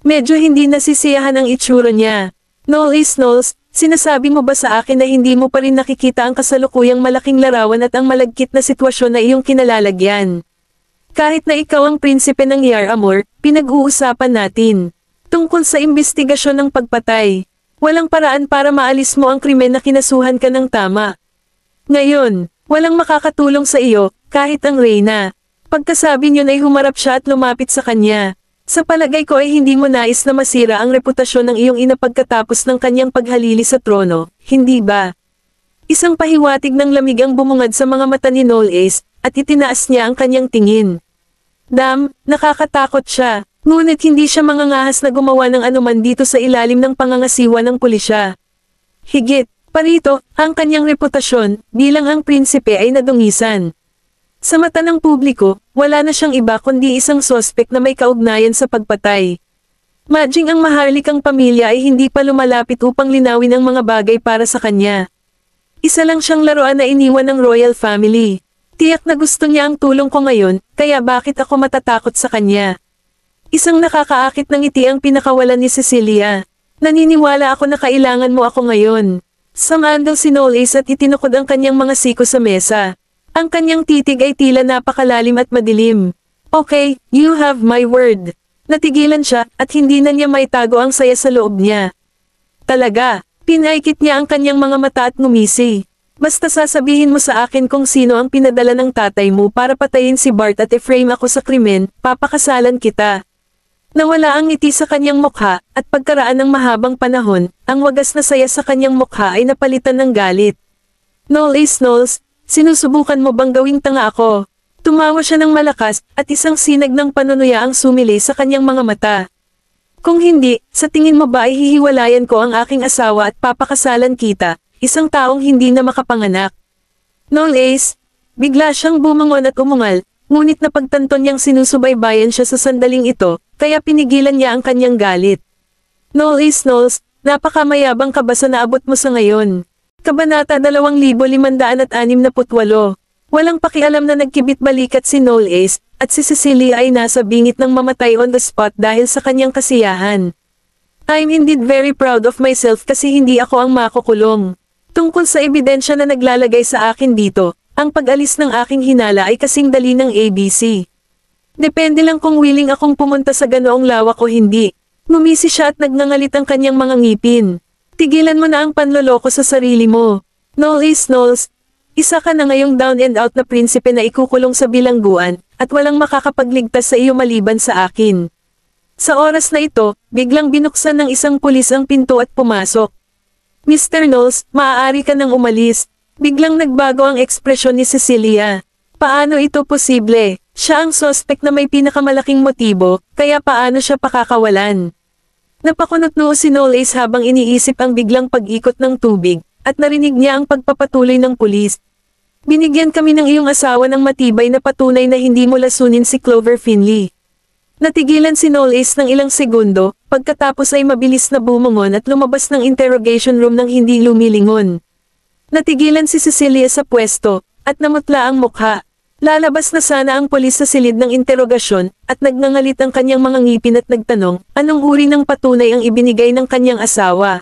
Medyo hindi nasisiyahan ang itsura niya. Knowles, sinasabi mo ba sa akin na hindi mo pa rin nakikita ang kasalukuyang malaking larawan at ang malagkit na sitwasyon na iyong kinalalagyan? Kahit na ikaw ang prinsipe ng Yaramore, pinag-uusapan natin. Tungkol sa imbestigasyon ng pagpatay. Walang paraan para maalis mo ang krimen na kinasuhan ka ng tama. Ngayon, walang makakatulong sa iyo, kahit ang Reyna. Pagkasabi niyon ay humarap siya at lumapit sa kanya. Sa palagay ko ay hindi mo nais na masira ang reputasyon ng iyong ina pagkatapos ng kanyang paghalili sa trono, hindi ba? Isang pahiwatig ng lamig ang bumungad sa mga mata ni Knowles, at itinaas niya ang kanyang tingin. Nakakatakot siya, ngunit hindi siya mangangahas na gumawa ng anuman dito sa ilalim ng pangangasiwa ng pulisya. Higit, parito, ang kanyang reputasyon, bilang ang prinsipe ay nadungisan. Sa mata ng publiko, wala na siyang iba kundi isang sospek na may kaugnayan sa pagpatay. Maging ang maharlikang pamilya ay hindi pa lumalapit upang linawin ang mga bagay para sa kanya. Isa lang siyang laruan na iniwan ng royal family. Tiyak na gusto niya ang tulong ko ngayon, kaya bakit ako matatakot sa kanya? Isang nakakaakit ng ngiti ang pinakawalan ni Cecilia. Naniniwala ako na kailangan mo ako ngayon. Sumandal si Knowles at itinukod ang kanyang mga siko sa mesa. Ang kanyang titig ay tila napakalalim at madilim. Okay, you have my word. Natigilan siya at hindi na niya maitago ang saya sa loob niya. Talaga, pinaikit niya ang kanyang mga mata at ngumisi. Basta sasabihin mo sa akin kung sino ang pinadala ng tatay mo para patayin si Bart at i-frame ako sa krimen, papakasalan kita. Nawala ang ngiti sa kanyang mukha, at pagkaraan ng mahabang panahon, ang wagas na saya sa kanyang mukha ay napalitan ng galit. Knowles, sinusubukan mo bang gawing tanga ako? Tumawa siya ng malakas, at isang sinag ng panunuya ang sumili sa kanyang mga mata. Kung hindi, sa tingin mo ba ay hihiwalayan ko ang aking asawa at papakasalan kita, isang taong hindi na makapanganak? Knowles, bigla siyang bumangon at umungal, ngunit napagtanto niyang sinusubaybayan siya sa sandaling ito, kaya pinigilan niya ang kanyang galit. Knowles, napakamayabang ka ba sa naabot mo sa ngayon? Kabanata 2568. Walang pakialam na nagkibit balikat si Knowles, at si Cecilia ay nasa bingit ng mamatay on the spot dahil sa kanyang kasiyahan. I'm indeed very proud of myself kasi hindi ako ang makukulong. Tungkol sa ebidensya na naglalagay sa akin dito, ang pag-alis ng aking hinala ay kasing dali ng ABC. Depende lang kung willing akong pumunta sa ganoong lawak o hindi. Ngumisi siya at nagngangalit ang kanyang mga ngipin. Tigilan mo na ang panloloko sa sarili mo. Knowles, isa ka na ngayong down and out na prinsipe na ikukulong sa bilangguan, at walang makakapagligtas sa iyo maliban sa akin. Sa oras na ito, biglang binuksan ng isang pulis ang pinto at pumasok. Mr. Knowles, maaari ka nang umalis. Biglang nagbago ang ekspresyon ni Cecilia. Paano ito posible? Siya ang suspect na may pinakamalaking motibo, kaya paano siya pakakawalan? Napakunot-noo si Knowles habang iniisip ang biglang pag-ikot ng tubig, at narinig niya ang pagpapatuloy ng pulis. Binigyan kami ng iyong asawa ng matibay na patunay na hindi mo lasunin si Clover Finley. Natigilan si Knowles ng ilang segundo, pagkatapos ay mabilis na bumangon at lumabas ng interrogation room nang hindi lumilingon. Natigilan si Cecilia sa pwesto, at namutla ang mukha. Lalabas na sana ang pulis sa silid ng interogasyon, at nagngangalit ang kanyang mga ngipin at nagtanong, anong uri ng patunay ang ibinigay ng kanyang asawa.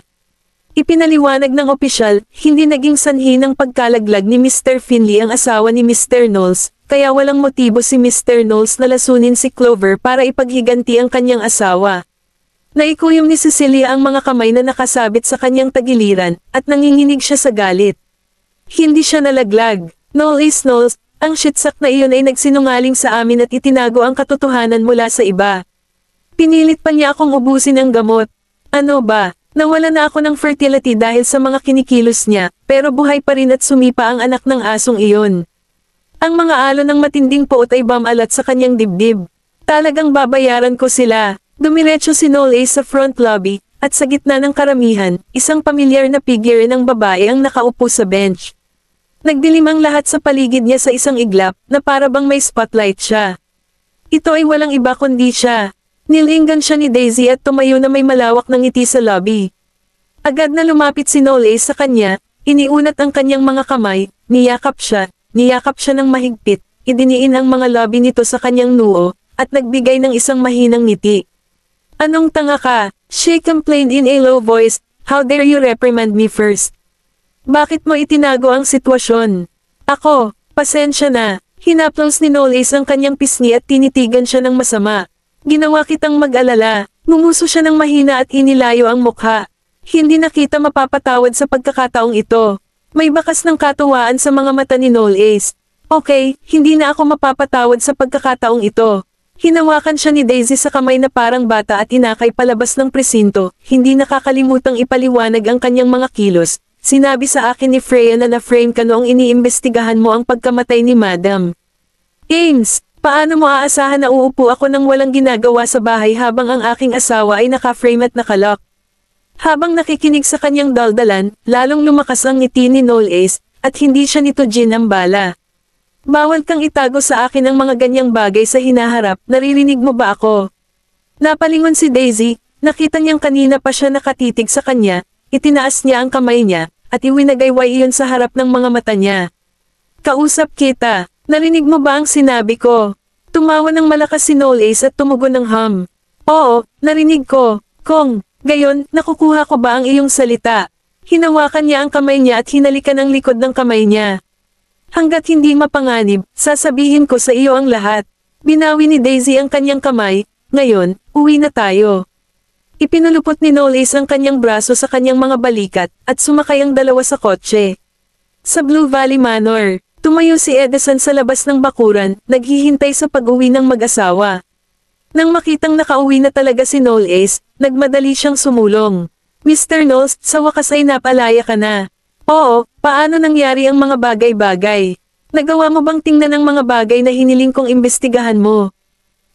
Ipinaliwanag ng opisyal, hindi naging sanhi ng pagkalaglag ni Mr. Finley ang asawa ni Mr. Knowles, kaya walang motibo si Mr. Knowles na lasunin si Clover para ipaghiganti ang kanyang asawa. Naikuyom ni Cecilia ang mga kamay na nakasabit sa kanyang tagiliran, at nanginginig siya sa galit. Hindi siya nalaglag. Knowles, ang shitsak na iyon ay nagsinungaling sa amin at itinago ang katotohanan mula sa iba. Pinilit pa niya akong ubusin ang gamot. Ano ba? Nawala na ako ng fertility dahil sa mga kinikilos niya, pero buhay pa rin at sumipa ang anak ng asong iyon. Ang mga alon ng matinding poot ay bamalat sa kanyang dibdib. Talagang babayaran ko sila. Dumiretso si Knowles sa front lobby, at sa gitna ng karamihan, isang pamilyar na figure ng babae ang nakaupo sa bench. Nagdilim ang lahat sa paligid niya sa isang iglap, na para bang may spotlight siya. Ito ay walang iba kundi siya. Nilinggan siya ni Daisy at tumayo na may malawak ng ngiti sa lobby. Agad na lumapit si Knowles sa kanya, iniunat ang kanyang mga kamay, niyakap siya ng mahigpit, idiniin ang mga labi nito sa kanyang noo, at nagbigay ng isang mahinang ngiti. Anong tanga ka? She complained in a low voice, how dare you reprimand me first? Bakit mo itinago ang sitwasyon? Ako, pasensya na. Hinaplos ni Knowles ang kanyang pisngi at tinitigan siya ng masama. Ginawa kitang mag-alala. Ngumuso siya ng mahina at inilayo ang mukha. Hindi na kita mapapatawad sa pagkakataong ito. May bakas ng katuwaan sa mga mata ni Knowles. Okay, hindi na ako mapapatawad sa pagkakataong ito. Hinawakan siya ni Daisy sa kamay na parang bata at inakay palabas ng presinto, hindi nakakalimutang ipaliwanag ang kanyang mga kilos. Sinabi sa akin ni Freya na na-frame ka noong iniimbestigahan mo ang pagkamatay ni Madam Ames. Paano mo aasahan na uupo ako nang walang ginagawa sa bahay habang ang aking asawa ay naka-frame at nakalock? Habang nakikinig sa kanyang daldalan, lalong lumakas ang ngiti ni Knowles, at hindi siya nito ginambala. Bawal kang itago sa akin ang mga ganyang bagay sa hinaharap, naririnig mo ba ako? Napalingon si Daisy, nakita niyang kanina pa siya nakatitig sa kanya, itinaas niya ang kamay niya, at iwinagayway iyon sa harap ng mga mata niya. Kausap kita, narinig mo ba ang sinabi ko? Tumawa ng malakas si Knowles at tumugon ng hum. Oo, narinig ko, Kong, gayon, nakukuha ko ba ang iyong salita? Hinawakan niya ang kamay niya at hinalikan ang likod ng kamay niya. Hanggat hindi mapanganib, sasabihin ko sa iyo ang lahat. Binawi ni Daisy ang kanyang kamay, ngayon, uwi na tayo. Ipinulupot ni Knowles ang kanyang braso sa kanyang mga balikat, at sumakay ang dalawa sa kotse. Sa Blue Valley Manor, tumayo si Edison sa labas ng bakuran, naghihintay sa pag-uwi ng mag-asawa. Nang makitang nakauwi na talaga si Knowles, nagmadali siyang sumulong. Mr. Knowles, sa wakas ay napalaya ka na. Oo, paano nangyari ang mga bagay-bagay? Nagawa mo bang tingnan ang mga bagay na hiniling kong imbestigahan mo?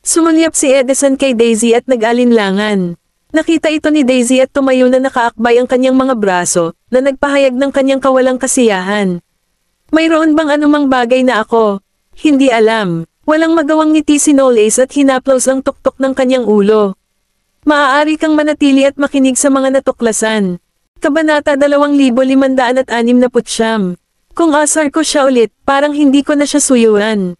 Sumulyap si Edison kay Daisy at nag-alinlangan. Nakita ito ni Daisy at tumayo na nakaakbay ang kanyang mga braso, na nagpahayag ng kanyang kawalang kasiyahan. Mayroon bang anumang bagay na ako? Hindi alam. Walang magawang ngiti si Knowles at hinaplaws ang tuktok ng kanyang ulo. Maaari kang manatili at makinig sa mga natuklasan. Kabanata 2569. Kung asar ko siya ulit, parang hindi ko na siya suyuan.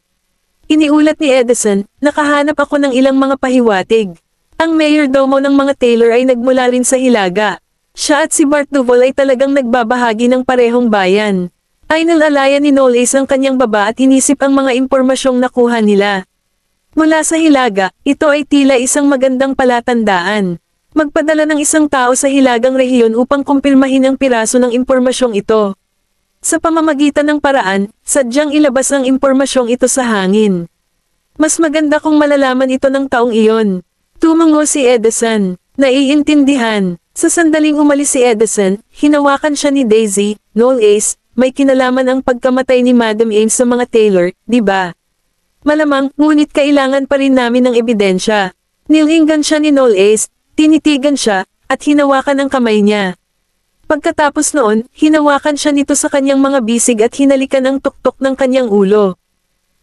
Iniulat ni Edison, nakahanap ako ng ilang mga pahiwatig. Ang mayordomo ng mga Taylor ay nagmula rin sa Hilaga. Siya at si Bart Duval ay talagang nagbabahagi ng parehong bayan. Ay nalalayan ni Knowles ang kanyang baba at inisip ang mga impormasyong nakuha nila. Mula sa Hilaga, ito ay tila isang magandang palatandaan. Magpadala ng isang tao sa hilagang rehiyon upang kumpirmahin ang piraso ng impormasyong ito. Sa pamamagitan ng paraan, sadyang ilabas ang impormasyong ito sa hangin. Mas maganda kung malalaman ito ng taong iyon. Tumango si Edison. Naiintindihan. Sa sandaling umalis si Edison, hinawakan siya ni Daisy. Knowles, may kinalaman ang pagkamatay ni Madam Ames sa mga Taylor, di ba? Malamang, ngunit kailangan pa rin namin ng ebidensya. Nilinggan siya ni Knowles. Tinitigan siya, at hinawakan ang kamay niya. Pagkatapos noon, hinawakan siya nito sa kanyang mga bisig at hinalikan ang tuktok ng kanyang ulo.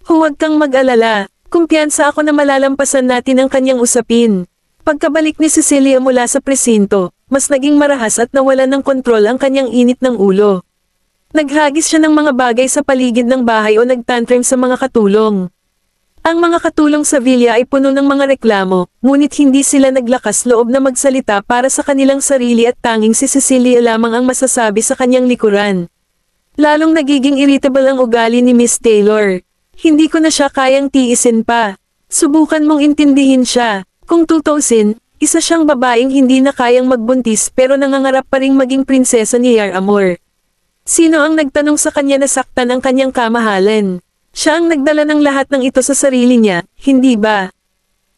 Huwag kang mag-alala, kumpiyansa ako na malalampasan natin ang kanyang usapin. Pagkabalik ni Cecilia mula sa presinto, mas naging marahas at nawalan ng kontrol ang kanyang init ng ulo. Naghagis siya ng mga bagay sa paligid ng bahay o nagtantrum sa mga katulong. Ang mga katulong sa villa ay puno ng mga reklamo, ngunit hindi sila naglakas loob na magsalita para sa kanilang sarili at tanging si Cecilia lamang ang masasabi sa kanyang likuran. Lalong nagiging irritable ang ugali ni Miss Taylor. Hindi ko na siya kayang tiisin pa. Subukan mong intindihin siya. Kung tutuusin, isa siyang babaeng hindi na kayang magbuntis pero nangangarap pa ring maging prinsesa ni Yaramor. Sino ang nagtanong sa kanya na saktan ang kanyang kamahalan? Siya ang nagdala ng lahat ng ito sa sarili niya, hindi ba?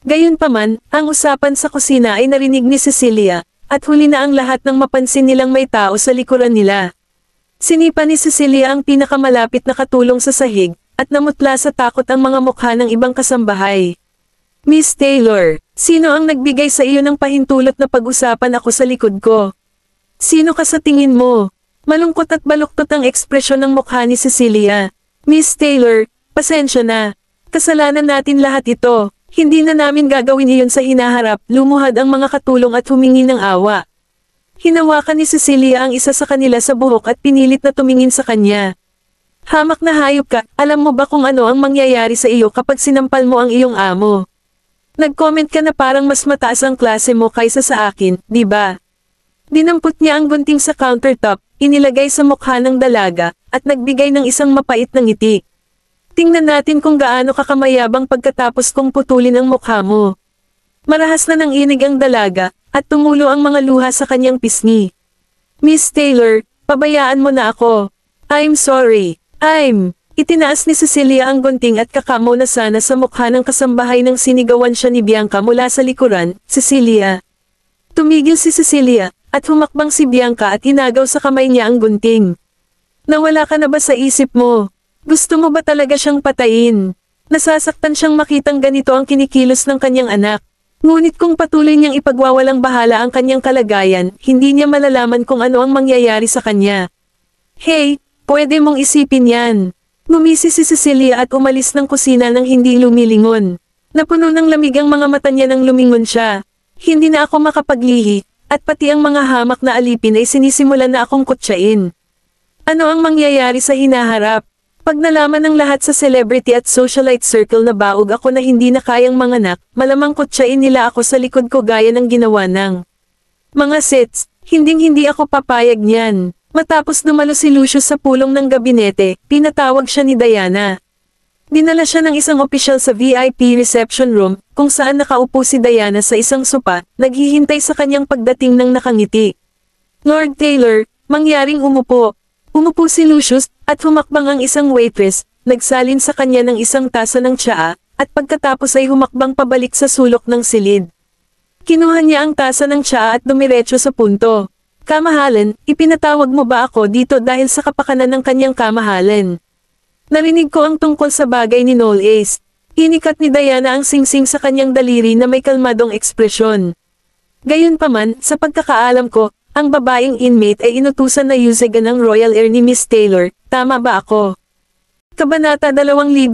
Gayunpaman, ang usapan sa kusina ay narinig ni Cecilia, at huli na ang lahat ng mapansin nilang may tao sa likuran nila. Sinipa ni Cecilia ang pinakamalapit na katulong sa sahig, at namutla sa takot ang mga mukha ng ibang kasambahay. Miss Taylor, sino ang nagbigay sa iyo ng pahintulot na pag-usapan ako sa likod ko? Sino ka sa tingin mo? Malungkot at baluktot ang ekspresyon ng mukha ni Cecilia. Miss Taylor, pasensya na. Kasalanan natin lahat ito. Hindi na namin gagawin iyon sa hinaharap, lumuhad ang mga katulong at humingi ng awa. Hinawakan ni Cecilia ang isa sa kanila sa buhok at pinilit na tumingin sa kanya. Hamak na hayop ka, alam mo ba kung ano ang mangyayari sa iyo kapag sinampal mo ang iyong amo? Nag-comment ka na parang mas mataas ang klase mo kaysa sa akin, di ba? Dinampot niya ang gunting sa countertop, inilagay sa mukha ng dalaga, at nagbigay ng isang mapait na ngiti. Tingnan natin kung gaano kakamayabang pagkatapos kong putulin ang mukha mo. Marahas na nang inig ang dalaga, at tumulo ang mga luha sa kanyang pisngi. Miss Taylor, pabayaan mo na ako. I'm sorry. Itinaas ni Cecilia ang gunting at kakamo na sana sa mukha ng kasambahay nang sinigawan siya ni Bianca mula sa likuran. Cecilia. Tumigil si Cecilia, at humakbang si Bianca at inagaw sa kamay niya ang gunting. Nawala ka na ba sa isip mo? Gusto mo ba talaga siyang patayin? Nasasaktan siyang makitang ganito ang kinikilos ng kanyang anak. Ngunit kung patuloy niyang ipagwawalang bahala ang kanyang kalagayan, hindi niya malalaman kung ano ang mangyayari sa kanya. Hey, pwede mong isipin yan. Ngumisi si Cecilia at umalis ng kusina nang hindi lumilingon. Napuno ng lamig ang mga mata niya nang lumingon siya. Hindi na ako makapaglihi, at pati ang mga hamak na alipin ay sinisimulan na akong kutsain. Ano ang mangyayari sa hinaharap? Pag nalaman ng lahat sa celebrity at socialite circle na baog ako na hindi na kayang manganak, malamang kutsain nila ako sa likod ko gaya ng ginawa ng mga sets. Hinding-hindi ako papayag niyan. Matapos dumalo si Lucius sa pulong ng gabinete, pinatawag siya ni Diana. Dinala siya ng isang opisyal sa VIP reception room, kung saan nakaupo si Diana sa isang sopa, naghihintay sa kanyang pagdating ng nakangiti. Lord Taylor, mangyaring umupo. Umupo si Lucius, at humakbang ang isang waitress, nagsalin sa kanya ng isang tasa ng tsaa, at pagkatapos ay humakbang pabalik sa sulok ng silid. Kinuha niya ang tasa ng tsaa at dumiretso sa punto. Kamahalan, ipinatawag mo ba ako dito dahil sa kapakanan ng kanyang kamahalan? Narinig ko ang tungkol sa bagay ni Noel Ace. Inikat ni Diana ang singsing sa kanyang daliri na may kalmadong ekspresyon. Gayunpaman, sa pagkakaalam ko, ang babaeng inmate ay inutusan na yusegan ng Royal Air ni Miss Taylor, tama ba ako? Kabanata 2570.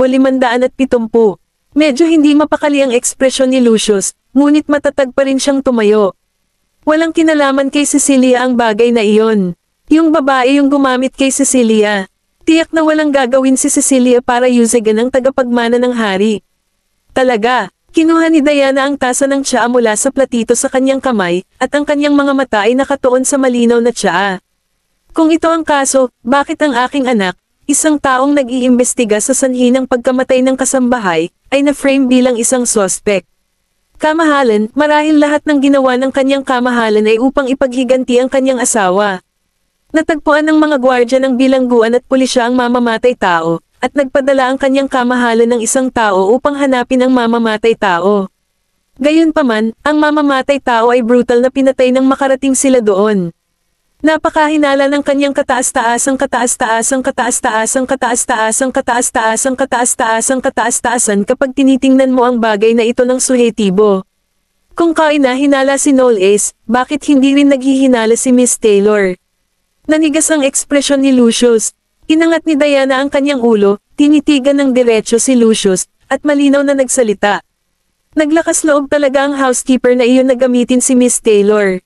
Medyo hindi mapakali ang ekspresyon ni Lucius, ngunit matatag pa rin siyang tumayo. Walang kinalaman kay Cecilia ang bagay na iyon. Yung babae yung gumamit kay Cecilia. Tiyak na walang gagawin si Cecilia para yusegan ang tagapagmana ng hari. Talaga, kinuha ni Diana ang tasa ng tsaa mula sa platito sa kanyang kamay, at ang kanyang mga mata ay nakatuon sa malinaw na tsaa. Kung ito ang kaso, bakit ang aking anak, isang taong nag-iimbestiga sa sanhi ng pagkamatay ng kasambahay, ay na-frame bilang isang suspect? Kamahalan, marahil lahat ng ginawa ng kanyang kamahalan ay upang ipaghiganti ang kanyang asawa. Natagpuan ng mga gwardya ng bilangguan at pulisya ang mamamatay tao, at nagpadala ang kanyang kamahalan ng isang tao upang hanapin ang mamamatay tao. Gayunpaman, ang mamamatay tao ay brutal na pinatay nang makarating sila doon. Napakahinala ng kanyang kataas-taasang kataas-taasan kapag tinitingnan mo ang bagay na ito ng suhetibo. Kung kainahinala si Noel Ace, bakit hindi rin naghihinala si Miss Taylor? Nanigas ang ekspresyon ni Lucius. Inangat ni Diana ang kanyang ulo, tinitigan ng diretso si Lucius, at malinaw na nagsalita. Naglakas loob talaga ang housekeeper na iyon na gamitin si Miss Taylor.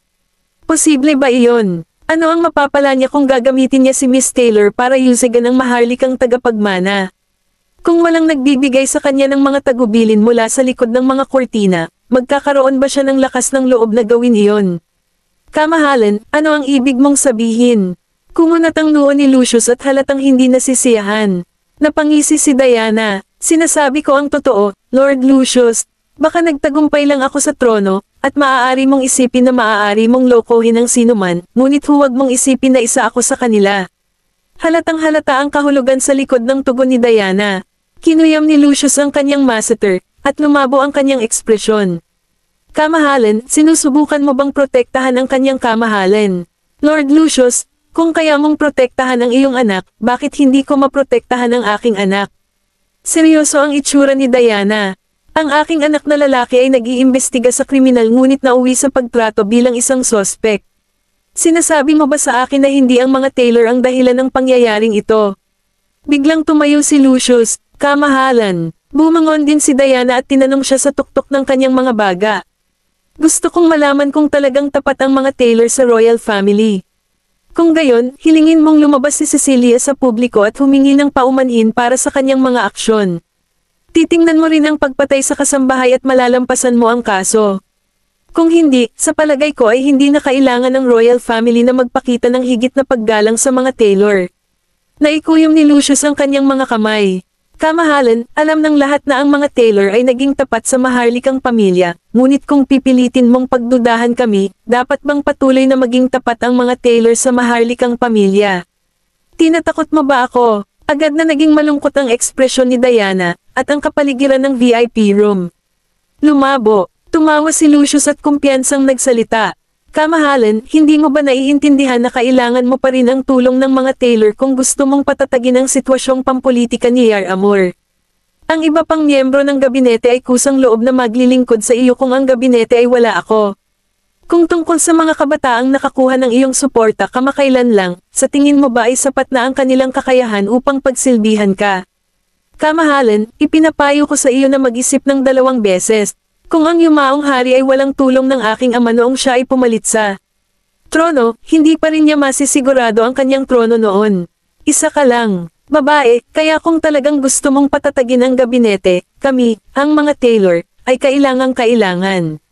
Posible ba iyon? Ano ang mapapala niya kung gagamitin niya si Miss Taylor para yusegan ang maharlikang tagapagmana? Kung walang nagbibigay sa kanya ng mga tagubilin mula sa likod ng mga kortina, magkakaroon ba siya ng lakas ng loob na gawin iyon? Kamahalan, ano ang ibig mong sabihin? Kumunat ang noo ni Lucius at halatang hindi nasisiyahan. Napangisi si Diana. Sinasabi ko ang totoo, Lord Lucius. Baka nagtagumpay lang ako sa trono, at maaari mong isipin na maaari mong lokohin ang sinuman, ngunit huwag mong isipin na isa ako sa kanila. Halatang halata ang kahulugan sa likod ng tugon ni Diana. Kinuyam ni Lucius ang kanyang masseter, at lumabo ang kanyang ekspresyon. Kamahalan, sinusubukan mo bang protektahan ang kanyang kamahalan? Lord Lucius, kung kaya mong protektahan ang iyong anak, bakit hindi ko maprotektahan ang aking anak? Seryoso ang itsura ni Diana. Ang aking anak na lalaki ay nag-iimbestiga sa kriminal ngunit nauwi sa pagtrato bilang isang suspect. Sinasabi mo ba sa akin na hindi ang mga Taylor ang dahilan ng pangyayaring ito? Biglang tumayo si Lucius, kamahalan. Bumangon din si Diana at tinanong siya sa tuktok ng kanyang mga baga. Gusto kong malaman kung talagang tapat ang mga Taylor sa royal family. Kung gayon, hilingin mong lumabas si Cecilia sa publiko at humingi ng paumanhin para sa kanyang mga aksyon. Titingnan mo rin ang pagpatay sa kasambahay at malalampasan mo ang kaso. Kung hindi, sa palagay ko ay hindi na kailangan ng royal family na magpakita ng higit na paggalang sa mga Taylor. Naikuyom ni Lucius ang kanyang mga kamay. Kamahalan, alam ng lahat na ang mga Taylor ay naging tapat sa maharlikang pamilya, ngunit kung pipilitin mong pagdudahan kami, dapat bang patuloy na maging tapat ang mga Taylor sa maharlikang pamilya? Tinatakot mo ba ako? Agad na naging malungkot ang ekspresyon ni Diana, at ang kapaligiran ng VIP room. Lumabo, tumawa si Lucius at kumpiyansang nagsalita. Kamahalan, hindi mo ba naiintindihan na kailangan mo pa rin ang tulong ng mga Taylor kung gusto mong patatagin ang sitwasyong pampolitika ni Yar Amor? Ang iba pang miyembro ng gabinete ay kusang loob na maglilingkod sa iyo kung ang gabinete ay wala ako. Kung tungkol sa mga kabataang nakakuha ng iyong suporta kamakailan lang, sa tingin mo ba ay sapat na ang kanilang kakayahan upang pagsilbihan ka? Kamahalan, ipinapayo ko sa iyo na mag-isip ng 2 beses. Kung ang yumaong hari ay walang tulong ng aking ama noong siya ay pumalit sa trono, hindi pa rin niya masisigurado ang kanyang trono noon. Isa ka lang, babae, kaya kung talagang gusto mong patatagin ang gabinete, kami, ang mga Taylor, ay kailangang-kailangan.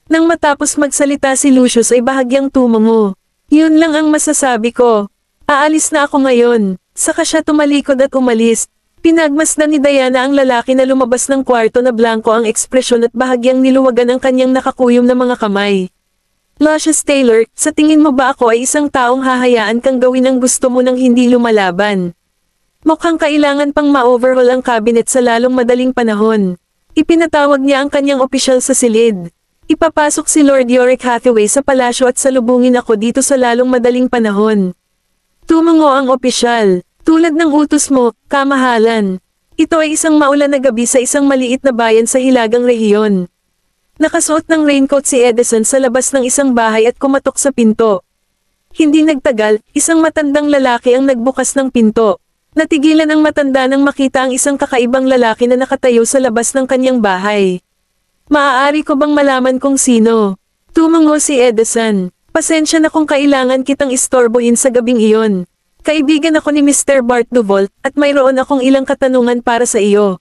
Nang matapos magsalita si Lucius ay bahagyang tumango. Yun lang ang masasabi ko. Aalis na ako ngayon. Saka siya tumalikod at umalis. Pinagmasdan ni Diana ang lalaki na lumabas ng kwarto na blanko ang ekspresyon at bahagyang niluwagan ang kanyang nakakuyom na mga kamay. Lucius Taylor, sa tingin mo ba ako ay isang taong hahayaan kang gawin ang gusto mo nang hindi lumalaban? Mukhang kailangan pang ma-overhaul ang cabinet sa lalong madaling panahon. Ipinatawag niya ang kanyang opisyal sa silid. Ipapasok si Lord Yorick Hathaway sa palasyo at salubungin ako dito sa lalong madaling panahon. Tumango ang opisyal. Tulad ng utos mo, kamahalan. Ito ay isang maulan na gabi sa isang maliit na bayan sa hilagang rehiyon. Nakasuot ng raincoat si Edison sa labas ng isang bahay at kumatok sa pinto. Hindi nagtagal, isang matandang lalaki ang nagbukas ng pinto. Natigilan ang matanda nang makita ang isang kakaibang lalaki na nakatayo sa labas ng kanyang bahay. Maaari ko bang malaman kung sino? Tumango si Edison. Pasensya na kung kailangan kitang istorbohin sa gabing iyon. Kaibigan ako ni Mr. Bart Duvall, at mayroon akong ilang katanungan para sa iyo.